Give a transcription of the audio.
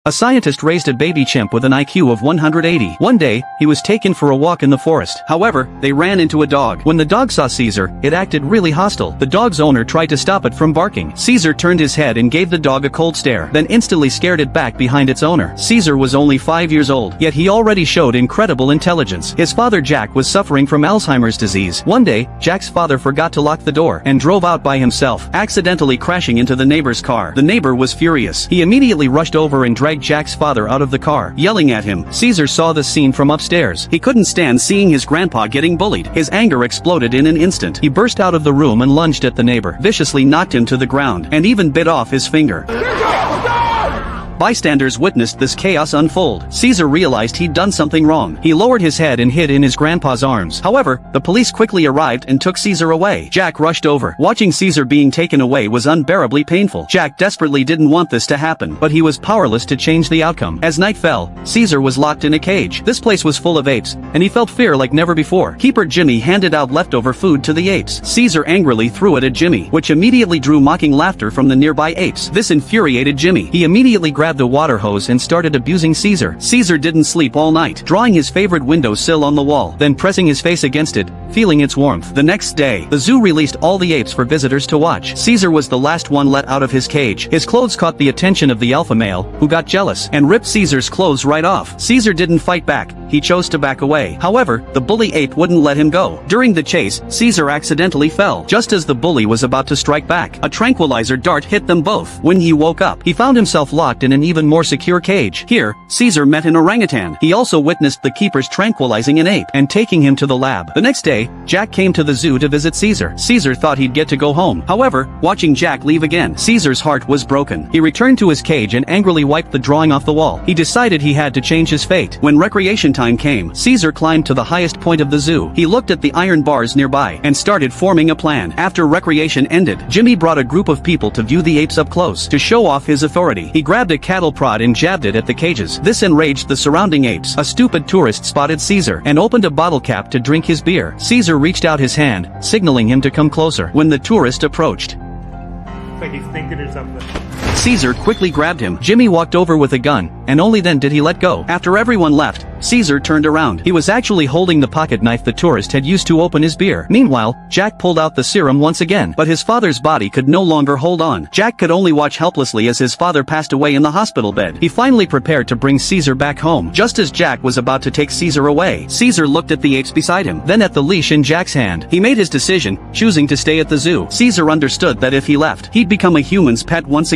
A scientist raised a baby chimp with an IQ of 180. One day, he was taken for a walk in the forest. However, they ran into a dog. When the dog saw Caesar, it acted really hostile. The dog's owner tried to stop it from barking. Caesar turned his head and gave the dog a cold stare, then instantly scared it back behind its owner. Caesar was only 5 years old, yet he already showed incredible intelligence. His father Jack was suffering from Alzheimer's disease. One day, Jack's father forgot to lock the door and drove out by himself, accidentally crashing into the neighbor's car. The neighbor was furious. He immediately rushed over and dragged Jack's father out of the car, yelling at him. Caesar saw the scene from upstairs. He couldn't stand seeing his grandpa getting bullied. His anger exploded in an instant. He burst out of the room and lunged at the neighbor, viciously knocked him to the ground, and even bit off his finger. Bystanders witnessed this chaos unfold. Caesar realized he'd done something wrong. He lowered his head and hid in his grandpa's arms. However, the police quickly arrived and took Caesar away. Jack rushed over. Watching Caesar being taken away was unbearably painful. Jack desperately didn't want this to happen, but he was powerless to change the outcome. As night fell, Caesar was locked in a cage. This place was full of apes, and he felt fear like never before. Keeper Jimmy handed out leftover food to the apes. Caesar angrily threw it at Jimmy, which immediately drew mocking laughter from the nearby apes. This infuriated Jimmy. He immediately grabbed a water hose and started abusing Caesar. Caesar didn't sleep all night, drawing his favorite windowsill on the wall, then pressing his face against it, feeling its warmth. The next day, the zoo released all the apes for visitors to watch. Caesar was the last one let out of his cage. His clothes caught the attention of the alpha male, who got jealous and ripped Caesar's clothes right off. Caesar didn't fight back. He chose to back away. However, the bully ape wouldn't let him go. During the chase, Caesar accidentally fell. Just as the bully was about to strike back, a tranquilizer dart hit them both. When he woke up, he found himself locked in an even more secure cage. Here, Caesar met an orangutan. He also witnessed the keepers tranquilizing an ape and taking him to the lab. The next day, Jack came to the zoo to visit Caesar. Caesar thought he'd get to go home. However, watching Jack leave again, Caesar's heart was broken. He returned to his cage and angrily wiped the drawing off the wall. He decided he had to change his fate. When recreation time came, Caesar climbed to the highest point of the zoo. He looked at the iron bars nearby and started forming a plan. After recreation ended, Jimmy brought a group of people to view the apes up close. To show off his authority, he grabbed a cattle prod and jabbed it at the cages. This enraged the surrounding apes. A stupid tourist spotted Caesar and opened a bottle cap to drink his beer. Caesar reached out his hand, signaling him to come closer. When the tourist approached, It's like he's thinking or something. Caesar quickly grabbed him. Jimmy walked over with a gun, and only then did he let go. After everyone left, Caesar turned around. He was actually holding the pocket knife the tourist had used to open his beer. Meanwhile, Jack pulled out the serum once again, but his father's body could no longer hold on. Jack could only watch helplessly as his father passed away in the hospital bed. He finally prepared to bring Caesar back home. Just as Jack was about to take Caesar away, Caesar looked at the apes beside him, then at the leash in Jack's hand. He made his decision, choosing to stay at the zoo. Caesar understood that if he left, he'd become a human's pet once again.